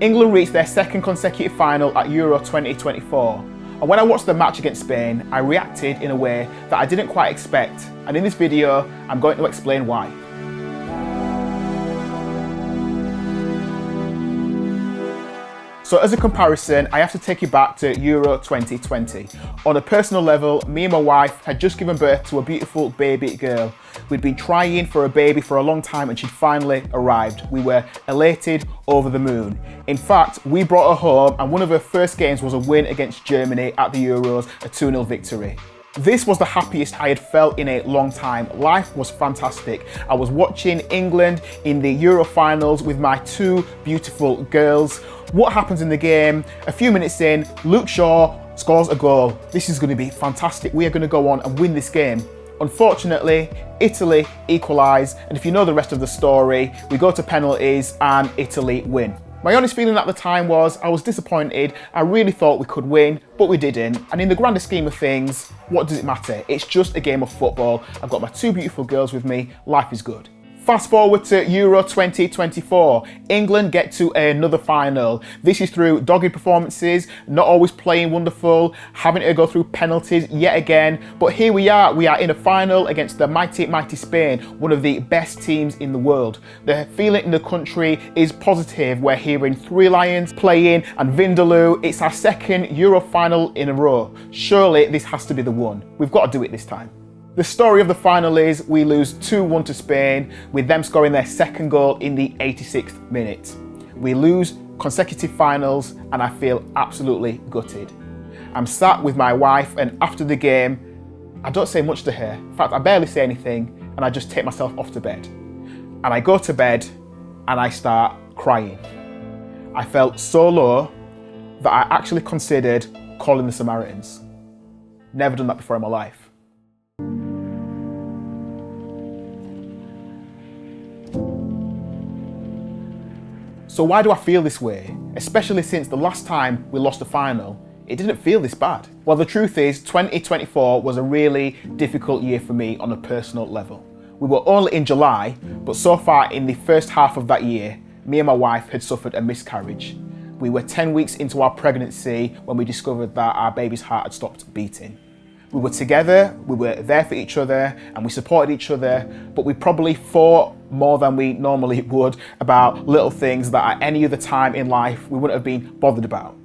England reached their second consecutive final at Euro 2024. And when I watched the match against Spain, I reacted in a way that I didn't quite expect. And in this video, I'm going to explain why. So as a comparison, I have to take you back to Euro 2020. On a personal level, me and my wife had just given birth to a beautiful baby girl. We'd been trying for a baby for a long time and she'd finally arrived. We were elated, over the moon. In fact, we brought her home and one of her first games was a win against Germany at the Euros, a 2-0 victory. This was the happiest I had felt in a long time. Life was fantastic. I was watching England in the Euro finals with my two beautiful girls. What happens in the game? A few minutes in, Luke Shaw scores a goal. This is going to be fantastic. We are going to go on and win this game. Unfortunately, Italy equalise, and if you know the rest of the story, we go to penalties and Italy win. My honest feeling at the time was I was disappointed. I really thought we could win, but we didn't. And in the grander scheme of things, what does it matter? It's just a game of football. I've got my two beautiful girls with me. Life is good. Fast forward to Euro 2024. England get to another final. This is through dogged performances, not always playing wonderful, having to go through penalties yet again. But here we are in a final against the mighty, mighty Spain, one of the best teams in the world. The feeling in the country is positive. We're hearing Three Lions playing and Vindaloo. It's our second Euro final in a row. Surely this has to be the one. We've got to do it this time. The story of the final is we lose 2-1 to Spain, with them scoring their second goal in the 86th minute. We lose consecutive finals and I feel absolutely gutted. I'm sat with my wife and after the game, I don't say much to her. In fact, I barely say anything and I just take myself off to bed. And I go to bed and I start crying. I felt so low that I actually considered calling the Samaritans. Never done that before in my life. So why do I feel this way? Especially since the last time we lost a final, it didn't feel this bad. Well, the truth is 2024 was a really difficult year for me on a personal level. We were only in July, but so far in the first half of that year, me and my wife had suffered a miscarriage. We were 10 weeks into our pregnancy when we discovered that our baby's heart had stopped beating. We were together, we were there for each other, and we supported each other, but we probably fought more than we normally would about little things that at any other time in life we wouldn't have been bothered about.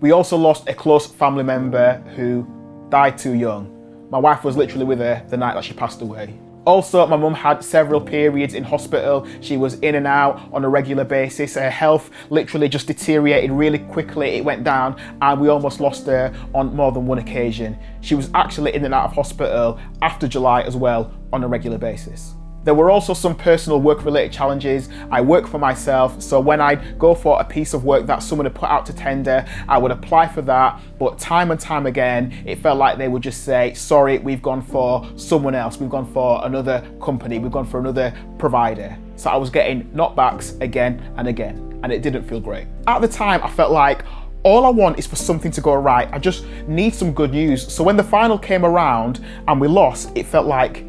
We also lost a close family member who died too young. My wife was literally with her the night that she passed away. Also, my mum had several periods in hospital. She was in and out on a regular basis. Her health literally just deteriorated really quickly. It went down and we almost lost her on more than one occasion. She was actually in and out of hospital after July as well on a regular basis. There were also some personal work-related challenges. I work for myself, so when I'd go for a piece of work that someone had put out to tender, I would apply for that, but time and time again, it felt like they would just say, sorry, we've gone for someone else, we've gone for another company, we've gone for another provider. So I was getting knockbacks again and again, and it didn't feel great. At the time, I felt like all I want is for something to go right. I just need some good news. So when the final came around and we lost, it felt like,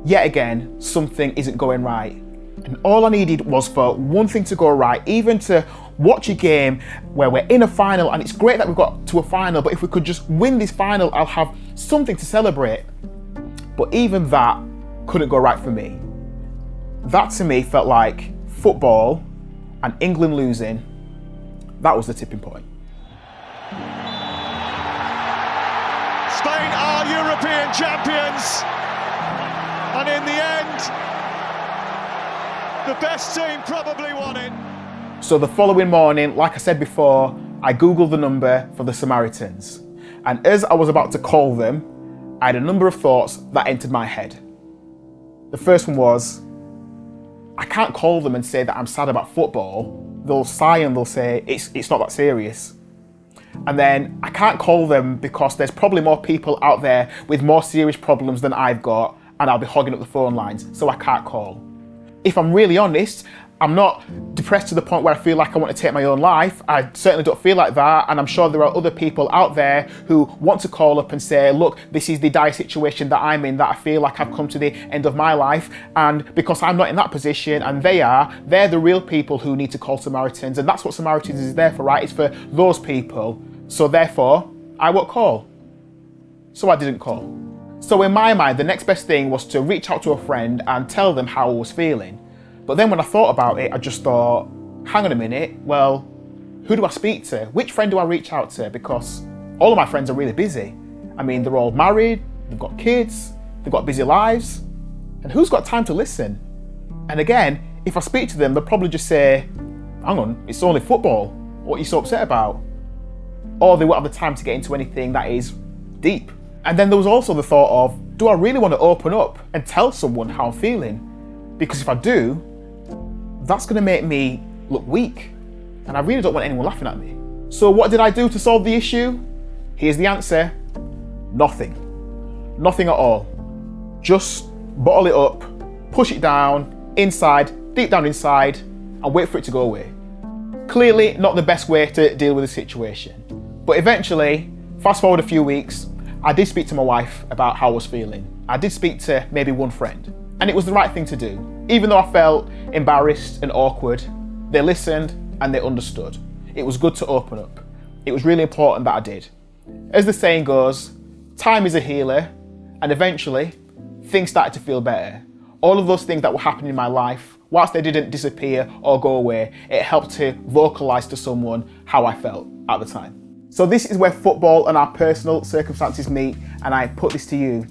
yet again, something isn't going right. And all I needed was for one thing to go right, even to watch a game where we're in a final, and it's great that we've got to a final, but if we could just win this final, I'll have something to celebrate. But even that couldn't go right for me. That to me felt like football and England losing. That was the tipping point. Spain are European champions. And in the end, the best team probably won it. So the following morning, like I said before, I Googled the number for the Samaritans. And as I was about to call them, I had a number of thoughts that entered my head. The first one was, I can't call them and say that I'm sad about football. They'll sigh and they'll say, it's not that serious. And then I can't call them because there's probably more people out there with more serious problems than I've got, and I'll be hogging up the phone lines, so I can't call. If I'm really honest, I'm not depressed to the point where I feel like I want to take my own life. I certainly don't feel like that. And I'm sure there are other people out there who want to call up and say, look, this is the dire situation that I'm in, that I feel like I've come to the end of my life. And because I'm not in that position and they're the real people who need to call Samaritans. And that's what Samaritans is there for, right? It's for those people. So therefore, I won't call. So I didn't call. So in my mind, the next best thing was to reach out to a friend and tell them how I was feeling. But then when I thought about it, I just thought, hang on a minute, well, who do I speak to? Which friend do I reach out to? Because all of my friends are really busy. I mean, they're all married, they've got kids, they've got busy lives. And who's got time to listen? And again, if I speak to them, they'll probably just say, hang on, it's only football. What are you so upset about? Or they won't have the time to get into anything that is deep. And then there was also the thought of, do I really want to open up and tell someone how I'm feeling? Because if I do, that's going to make me look weak. And I really don't want anyone laughing at me. So what did I do to solve the issue? Here's the answer. Nothing. Nothing at all. Just bottle it up, push it down, inside, deep down inside, and wait for it to go away. Clearly not the best way to deal with the situation. But eventually, fast forward a few weeks, I did speak to my wife about how I was feeling. I did speak to maybe one friend. And it was the right thing to do. Even though I felt embarrassed and awkward, they listened and they understood. It was good to open up. It was really important that I did. As the saying goes, time is a healer, and eventually things started to feel better. All of those things that were happening in my life, whilst they didn't disappear or go away, it helped to vocalize to someone how I felt at the time. So this is where football and our personal circumstances meet, and I put this to you.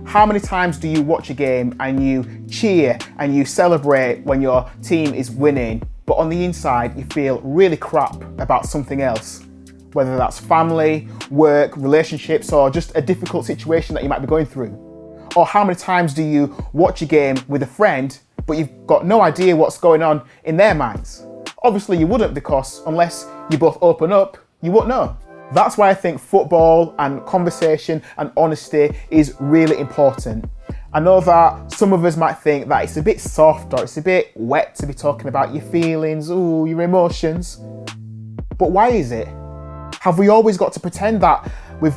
How many times do you watch a game and you cheer and you celebrate when your team is winning, but on the inside you feel really crap about something else? Whether that's family, work, relationships, or just a difficult situation that you might be going through. Or how many times do you watch a game with a friend, but you've got no idea what's going on in their minds? Obviously you wouldn't, because unless you both open up, you won't know. That's why I think football and conversation and honesty is really important. I know that some of us might think that it's a bit soft or it's a bit wet to be talking about your feelings, your emotions. But why is it? Have we always got to pretend that we've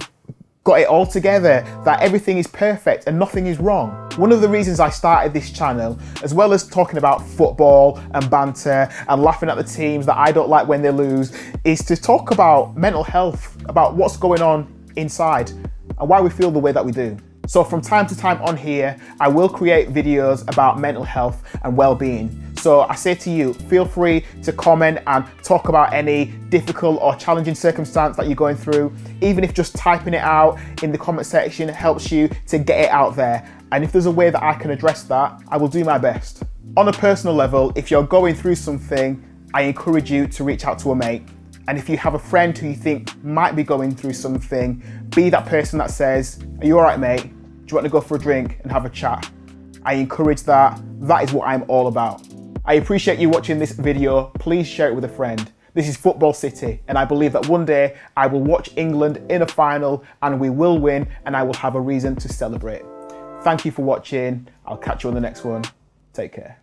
got it all together, that everything is perfect and nothing is wrong? One of the reasons I started this channel, as well as talking about football and banter and laughing at the teams that I don't like when they lose, is to talk about mental health, about what's going on inside and why we feel the way that we do. So from time to time on here, I will create videos about mental health and well-being. So I say to you, feel free to comment and talk about any difficult or challenging circumstance that you're going through, even if just typing it out in the comment section helps you to get it out there. And if there's a way that I can address that, I will do my best. On a personal level, if you're going through something, I encourage you to reach out to a mate. And if you have a friend who you think might be going through something, be that person that says, are you all right, mate? Do you want to go for a drink and have a chat? I encourage that. That is what I'm all about. I appreciate you watching this video. Please share it with a friend. This is Football City, and I believe that one day I will watch England in a final and we will win, and I will have a reason to celebrate. Thank you for watching. I'll catch you on the next one. Take care.